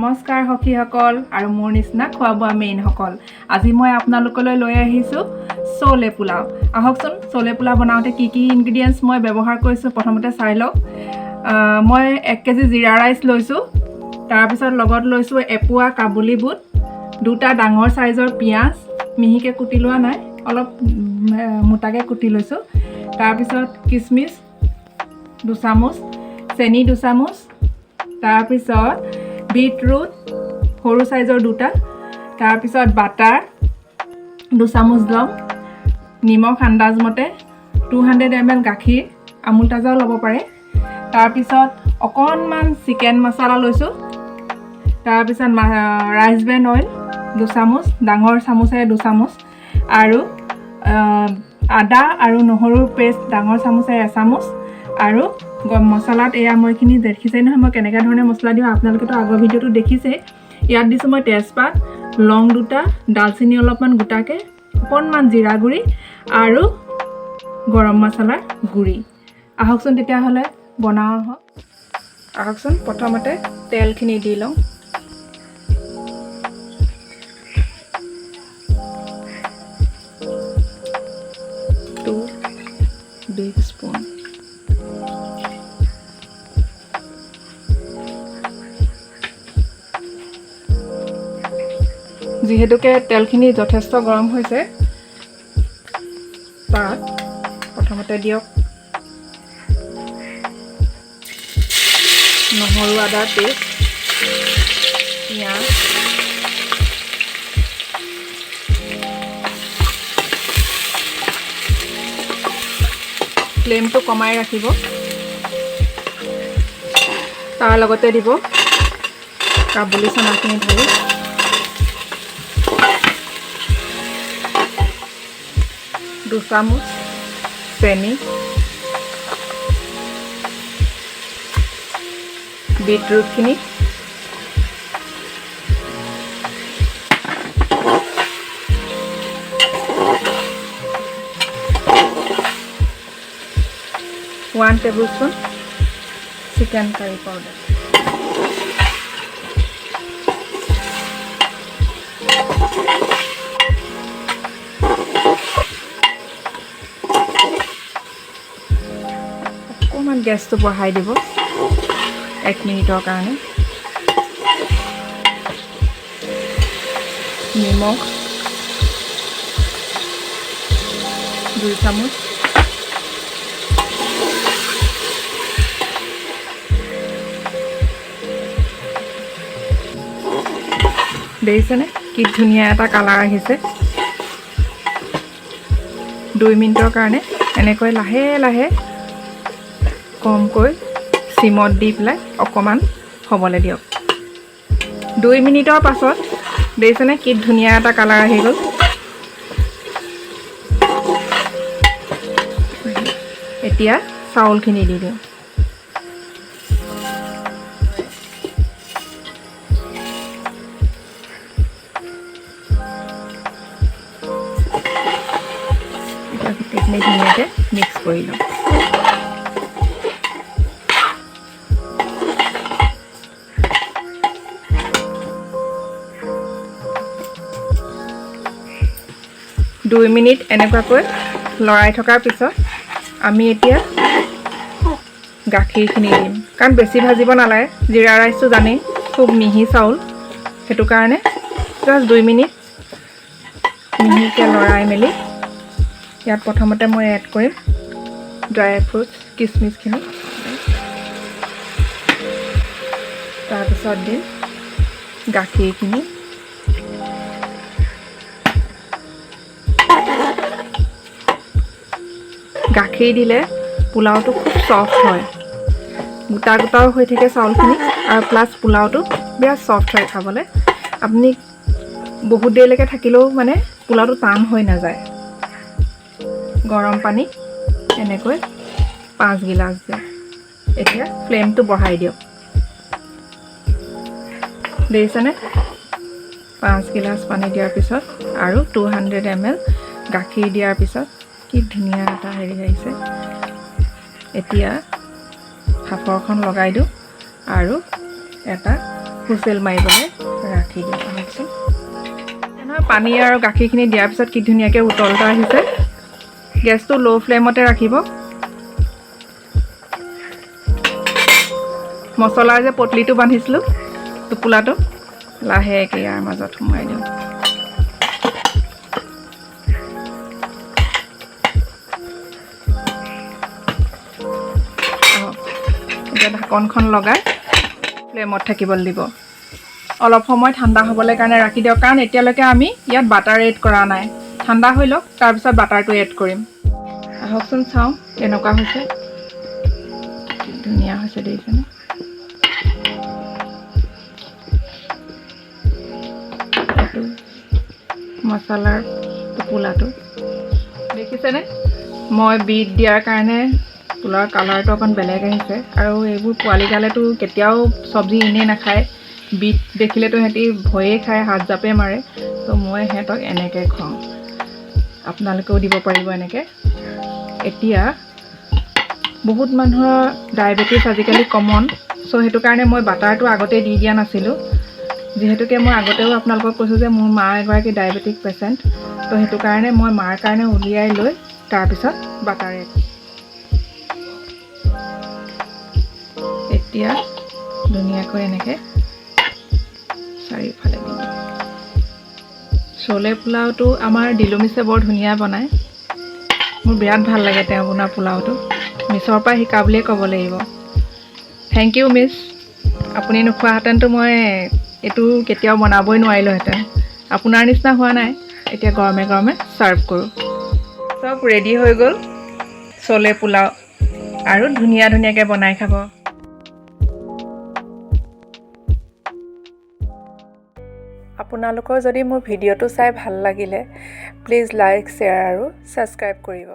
নমস্কাৰ সখীসকল আৰু মোৰ নিচিনা খোৱা বোৱা মেইন সকল। আজি মই আপোনালোকলৈ লৈ আহিছোঁ চলে পোলাও। আহকচোন চলে পোলাও বনাওঁতে কি কি ইনগ্ৰেডিয়েণ্টছ মই ব্যৱহাৰ কৰিছোঁ প্ৰথমতে চাই লওক। মই 1 কেজি জিৰা ৰাইচ লৈছোঁ, তাৰপিছত লগত লৈছোঁ এপোৱা কাবুলী বুট, 2টা ডাঙৰ সাইজৰ পিঁয়াজ মিহিকৈ কুটি লোৱা নাই, অলপ মোটাকৈ কুটি লৈছোঁ, তাৰপিছত কিচমিচ 2 চামুচ, চেনি 2 চামুচ, তাৰপিছত বিটৰুট সৰু সাইজৰ 2টা, তাৰপিছত বাটাৰ 2 চামুচ ল'ম, নিমখ আন্দাজমতে, 200 ml গাখীৰ আমুল তাজাও ল'ব পাৰে, তাৰপিছত অকণমান চিকেন মছলা লৈছোঁ, তাৰপিছত ৰাইচ ব্ৰেন অইল 2 চামুচ, ডাঙৰ চামুচেৰে 2 চামুচ, আৰু আদা আৰু নহৰুৰ পেষ্ট ডাঙৰ চামুচেৰে 1 চামুচ, আৰু মছলাত এয়া মই এইখিনি দেখিছেই নহয় মই কেনেকুৱা ধৰণে মছলা দিওঁ, আপোনালোকেতো আগৰ ভিডিঅ'টো দেখিছেই। ইয়াত দিছোঁ মই তেজপাত, লং 2টা, ডালচেনি অলপমান গোটাকৈ, অকণমান জিৰা গুড়ি আৰু গৰম মছলাৰ গুড়ি। আহকচোন তেতিয়াহ'লে বনাওঁ আহকচোন। প্ৰথমতে তেলখিনি দি লওঁ। বিগ স্পুন, যিহেতুকে তেলখিনি যথেষ্ট গৰম হৈছে, তাত প্ৰথমতে দিয়ক নহৰু আদাৰ পেষ্ট, পিঁয়াজ, ফ্লেমটো কমাই ৰাখিব, তাৰ লগতে দিব কাবুলী চানাখিনি ঢালি, দু চামুচ চেনি, বিটৰুটখিনি, one tablespoon chicken curry powder, অকণমান গেছটো বঢ়াই দিব 1 মিনিটৰ কাৰণে, নিমখ 2 চামুচ, দেখিছেনে কি ধুনীয়া এটা কালাৰ আহিছে। 2 মিনিটৰ কাৰণে এনেকৈ লাহে লাহে কমকৈ চিমত দি পেলাই অকণমান হ'বলৈ দিয়ক। 2 মিনিটৰ পাছত দেখিছেনে কি ধুনীয়া এটা কালাৰ আহি গ'ল। এতিয়া চাউলখিনি দি দিওঁ। গোটেইখিনি ধুনীয়াকৈ মিক্স কৰি লওঁ। দুই মিনিট এনেকুৱাকৈ লৰাই থকাৰ পিছত আমি এতিয়া গাখীৰখিনি দিম, কাৰণ বেছি ভাজিব নালাগে, জিৰা ৰাইচটো জানেই খুব মিহি চাউল, সেইটো কাৰণে জাষ্ট 2 মিনিট মিহিকৈ লৰাই মেলি ইয়াত প্ৰথমতে মই এড কৰিম ড্ৰাই ফ্ৰুটছ কিচমিচখিনি, তাৰপিছত দিম গাখীৰখিনি, গাখীৰ দিলে পোলাওটো খুব চফ্ট হয়, গোটা গোটাও হৈ থাকে চাউলখিনি, আৰু প্লাছ পোলাওটো বিৰাট চফ্ট হয় খাবলৈ। আপুনি বহুত দেৰিলৈকে থাকিলেও মানে পোলাওটো টান হৈ নাযায়। গৰম পানী এনেকৈ 5 গিলাচ দিয়ক। এতিয়া ফ্লেমটো বঢ়াই দিয়ক। দেখিছেনে 5 গিলাচ পানী দিয়াৰ পিছত আৰু 200 ml গাখীৰ দিয়াৰ পিছত কি ধুনীয়া এটা হেৰি আহিছে। এতিয়া ভাপৰখন লগাই দিওঁ আৰু এটা হুইচেল মাৰিবলৈ ৰাখি দিওঁ আহকচোন। নহয় পানী আৰু গাখীৰখিনি দিয়াৰ পিছত কি ধুনীয়াকৈ উতলটা আহিছে। গেছটো ল' ফ্লেমতে ৰাখিব। মছলাৰ যে পটলিটো বান্ধিছিলোঁ টোপোলাটো লাহেকৈ ইয়াৰ মাজত সোমাই দিওঁ। এতিয়া ঢাকনখন লগাই ফ্লেমত থাকিবলৈ দিব। অলপ সময় ঠাণ্ডা হ'বলৈ কাৰণে ৰাখি দিয়ক, কাৰণ এতিয়ালৈকে আমি ইয়াত বাটাৰ এড কৰা নাই। ঠাণ্ডা হৈ লওক, তাৰপিছত বাটাৰটো এড কৰিম। আহকচোন চাওঁ কেনেকুৱা হৈছে। ধুনীয়া হৈছে দেখিছেনে? এইটো মছলাৰ টোপোলাটো দেখিছেনে? মই বিট দিয়াৰ কাৰণে পোলাওৰ কালাৰটো অকণ বেলেগ আহিছে। আৰু এইবোৰ পোৱালিগালেতো কেতিয়াও চব্জি এনেই নাখায়, বিট দেখিলেতো সিহঁতি ভয়েই খায়, হাত জাপে মাৰে। তো মই সিহঁতক এনেকৈ খুৱাওঁ, আপোনালোকেও দিব পাৰিব এনেকৈ। এতিয়া বহুত মানুহৰ ডায়েবেটিছ আজিকালি কমন, চ' সেইটো কাৰণে মই বাটাৰটো আগতে দি দিয়া নাছিলোঁ। যিহেতুকে মই আগতেও আপোনালোকক কৈছোঁ যে মোৰ মা এগৰাকী ডায়েবেটিক পেচেণ্ট, তো সেইটো কাৰণে মই মাৰ কাৰণে উলিয়াই লৈ তাৰপিছত বাটাৰ এড। এতিয়া ধুনীয়াকৈ এনেকৈ চাৰিওফালে দিম। চলে পোলাওটো আমাৰ দিলু মিছে বৰ ধুনীয়া বনায়। মোৰ বিৰাট ভাল লাগে তেওঁ বনোৱা পোলাওটো। মিছৰ পৰা শিকা বুলিয়ে ক'ব লাগিব। Thank you miss. আপুনি নোখোৱাহেঁতেনতো মই এইটো কেতিয়াও বনাবই নোৱাৰিলোঁহেঁতেন। আপোনাৰ নিচিনা হোৱা নাই। এতিয়া গৰমে গৰমে ছাৰ্ভ কৰোঁ। চব ৰেডি হৈ গ'ল চলে পোলাও, আৰু ধুনীয়া ধুনীয়াকৈ বনাই খাব। আপোনালোকৰ যদি মোৰ ভিডিঅ'টো চাই ভাল লাগিলে প্লিজ লাইক, শ্বেয়াৰ আৰু ছাবস্ক্ৰাইব কৰিব।